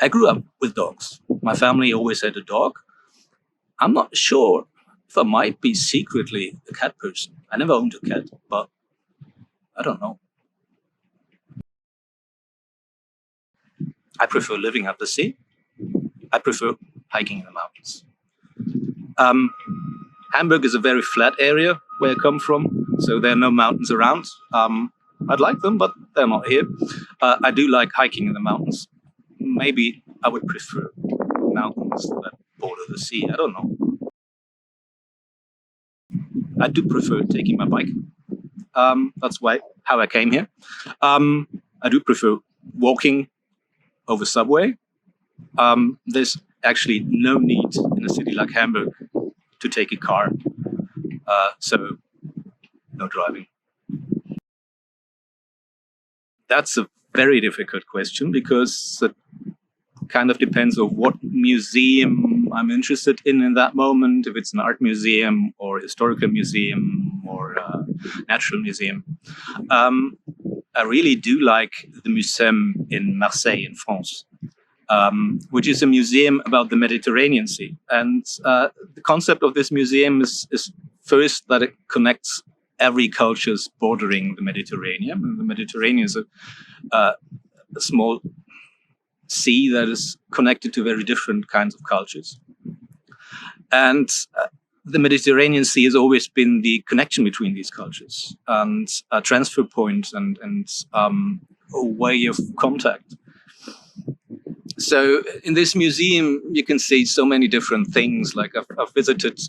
I grew up with dogs. My family always had a dog. I'm not sure if I might be secretly a cat person. I never owned a cat, but I don't know. I prefer living at the sea. I prefer hiking in the mountains. Hamburg is a very flat area where I come from, so there are no mountains around. I'd like them, but they're not here. I do like hiking in the mountains. Maybe I would prefer mountains that border the sea. I don't know. I do prefer taking my bike. That's how I came here. I do prefer walking over subway. There's actually no need in a city like Hamburg to take a car, so no driving. That's a very difficult question because it kind of depends on what museum I'm interested in that moment, if it's an art museum or historical museum or a natural museum. I really do like the museum in Marseille in France, which is a museum about the Mediterranean Sea. And the concept of this museum is first that it connects every cultures bordering the Mediterranean. And the Mediterranean is a small sea that is connected to very different kinds of cultures. And the Mediterranean Sea has always been the connection between these cultures and a transfer point and a way of contact. So in this museum, you can see so many different things. Like I've visited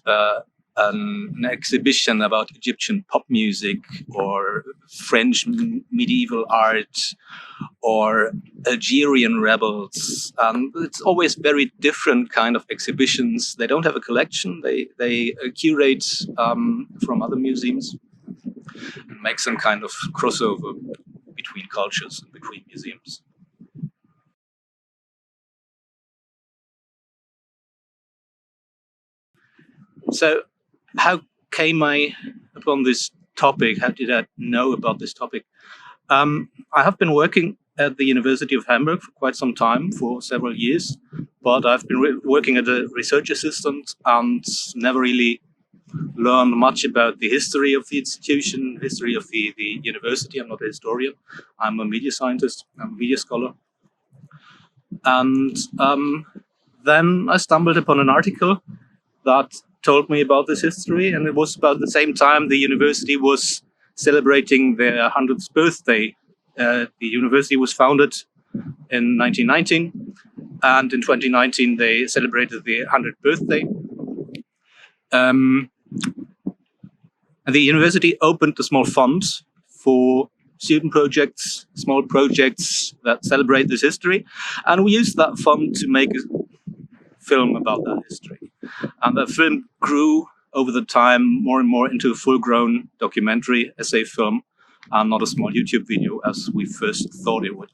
an exhibition about Egyptian pop music or French medieval art or Algerian rebels. It's always very different kind of exhibitions. They don't have a collection. They curate from other museums and make some kind of crossover between cultures and between museums. So how came I upon this topic? How did I know about this topic? I have been working at the University of Hamburg for quite some time, for several years, but I've been working as a research assistant and never really learned much about the history of the institution, history of the university. I'm not a historian. I'm a media scientist. I'm a media scholar. And then I stumbled upon an article that told me about this history, and it was about the same time the university was celebrating their 100th birthday. The university was founded in 1919, and in 2019 they celebrated their 100th birthday. And the university opened a small fund for student projects, small projects that celebrate this history, and we used that fund to make a film about that history. And the film grew over the time more and more into a full-grown documentary essay film, and not a small YouTube video as we first thought it would.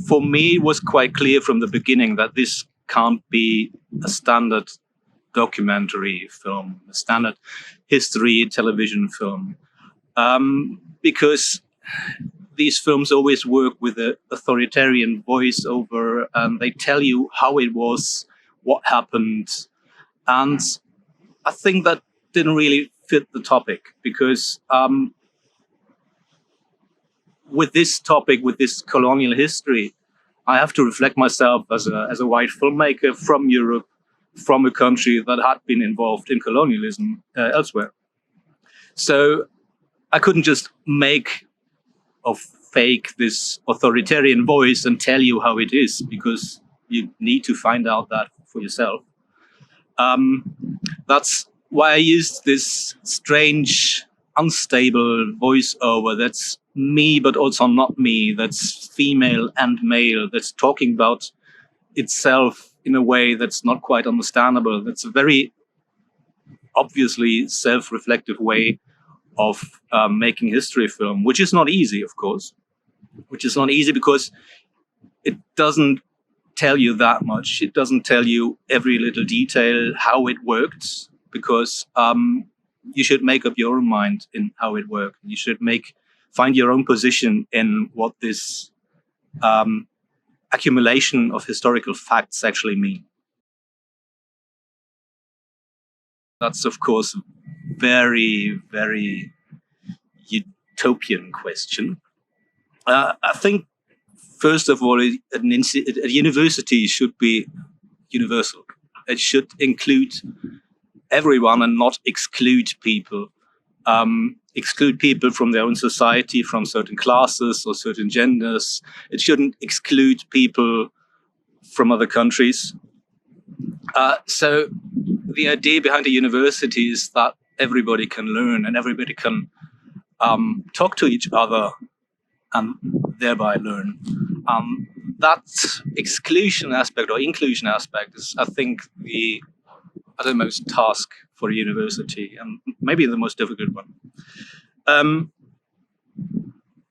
For me, it was quite clear from the beginning that this can't be a standard documentary film, a standard history television film, because these films always work with an authoritarian voiceover, and they tell you how it was, what happened. And I think that didn't really fit the topic, because with this topic, with this colonial history, I have to reflect myself as a white filmmaker from Europe, from a country that had been involved in colonialism elsewhere. So I couldn't just make or fake this authoritarian voice and tell you how it is, because you need to find out that for yourself. That's why I used this strange, unstable voiceover that's me, but also not me, that's female and male, that's talking about itself in a way that's not quite understandable. That's a very obviously self-reflective way of making history film, which is not easy, of course. Which is not easy because it doesn't tell you that much. It doesn't tell you every little detail, how it worked, because you should make up your own mind in how it worked. You should make find your own position in what this accumulation of historical facts actually mean. That's, of course, a very, very utopian question. I think, first of all, a university should be universal. It should include everyone and not exclude people. Exclude people from their own society, from certain classes or certain genders. It shouldn't exclude people from other countries. So the idea behind a university is that everybody can learn and everybody can talk to each other and thereby learn. That exclusion aspect or inclusion aspect is, I think, the uttermost task for a university, and maybe the most difficult one.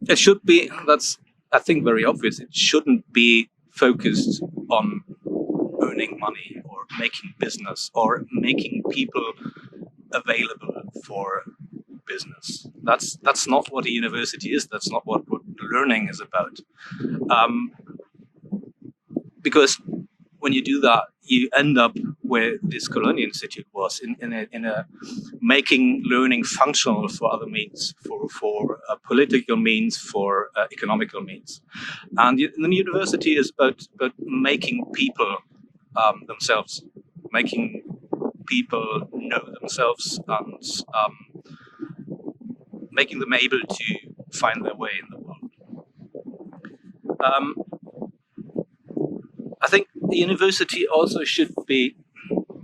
It should be, that's, I think, very obvious, it shouldn't be focused on earning money or making business or making people available for business. That's not what a university is. That's not what learning is about. Because when you do that, you end up where this Colonial Institute was, in a making learning functional for other means, for political means, for economical means. And the university is about making people themselves, making people know themselves and making them able to find their way in the world. I think the university also should be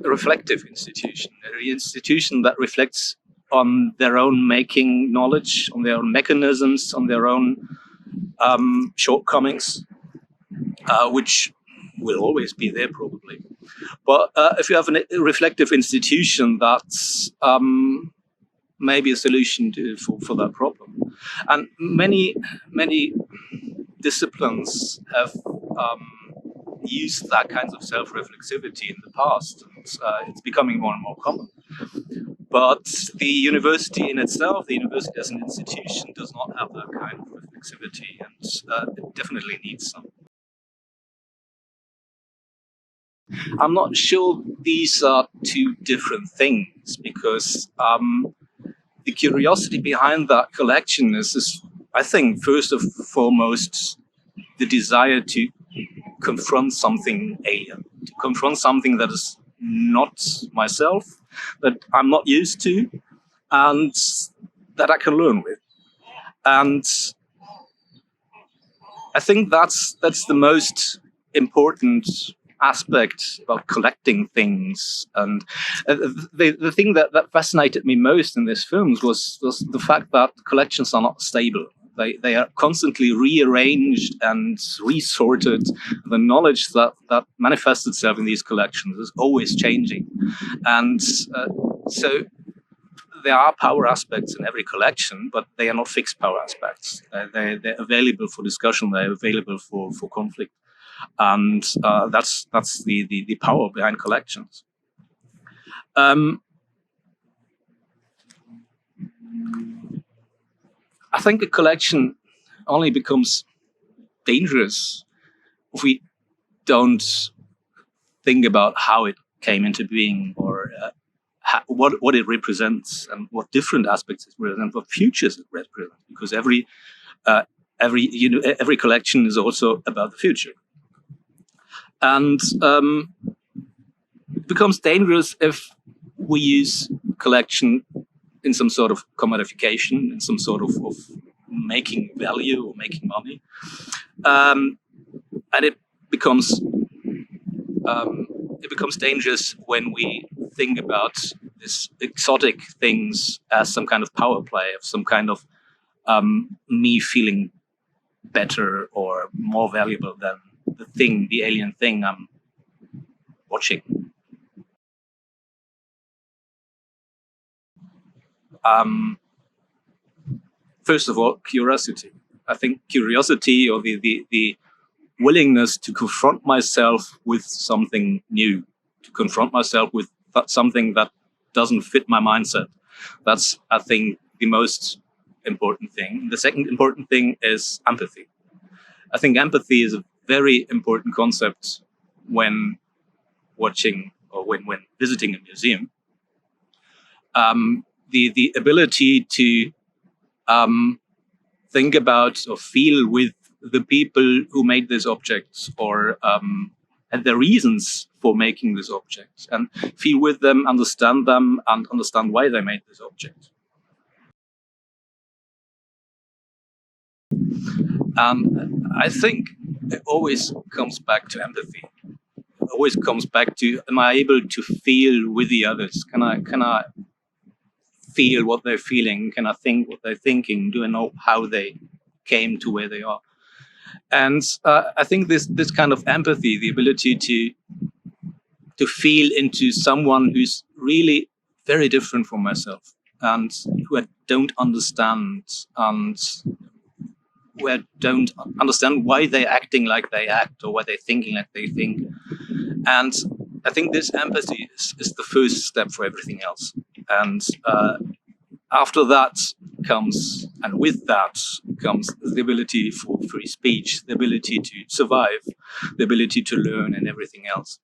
a reflective institution, an institution that reflects on their own making knowledge, on their own mechanisms, on their own shortcomings, which will always be there probably. But if you have a reflective institution, that's maybe a solution for that problem. And many disciplines have used that kind of self-reflexivity in the past, and it's becoming more and more common. But the university in itself, the university as an institution, does not have that kind of reflexivity, and it definitely needs some. I'm not sure these are two different things, because the curiosity behind that collection is, I think, first and foremost, the desire to confront something alien, to confront something that is not myself, that I'm not used to, and that I can learn with. And I think that's the most important aspect about collecting things. And the thing that fascinated me most in these films was the fact that collections are not stable. They are constantly rearranged and resorted. The knowledge that manifests itself in these collections is always changing. And so there are power aspects in every collection, but they are not fixed power aspects. They're available for discussion, they're available for conflict. And that's the power behind collections. I think a collection only becomes dangerous if we don't think about how it came into being, or what it represents, and what different aspects it represents, what futures it represents. Because every collection is also about the future, and it becomes dangerous if we use collection in some sort of commodification, in some sort of making value or making money, and it becomes dangerous when we think about these exotic things as some kind of power play, of some kind of me feeling better or more valuable than the alien thing I'm watching. First of all, curiosity. I think curiosity, or the willingness to confront myself with something new, to confront myself with something that doesn't fit my mindset. That's, I think, the most important thing. The second important thing is empathy. I think empathy is a very important concept when watching or when visiting a museum. The ability to think about or feel with the people who made these objects or had their reasons for making these objects, and feel with them, and understand why they made this object. I think it always comes back to empathy. It always comes back to, am I able to feel with the others? Can I feel what they're feeling? Can I think what they're thinking? Do I know how they came to where they are? And I think this kind of empathy, the ability to feel into someone who's really very different from myself and who I don't understand, and who I don't understand why they're acting like they act or why they're thinking like they think. And I think this empathy is the first step for everything else. And after that comes, and with that comes the ability for free speech, the ability to survive, the ability to learn, and everything else.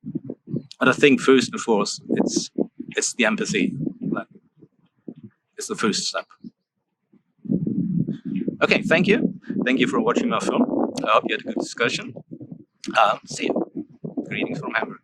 But I think first and foremost, it's the empathy that is the first step. Okay, thank you. Thank you for watching my film. I hope you had a good discussion. See you. Greetings from Hamburg.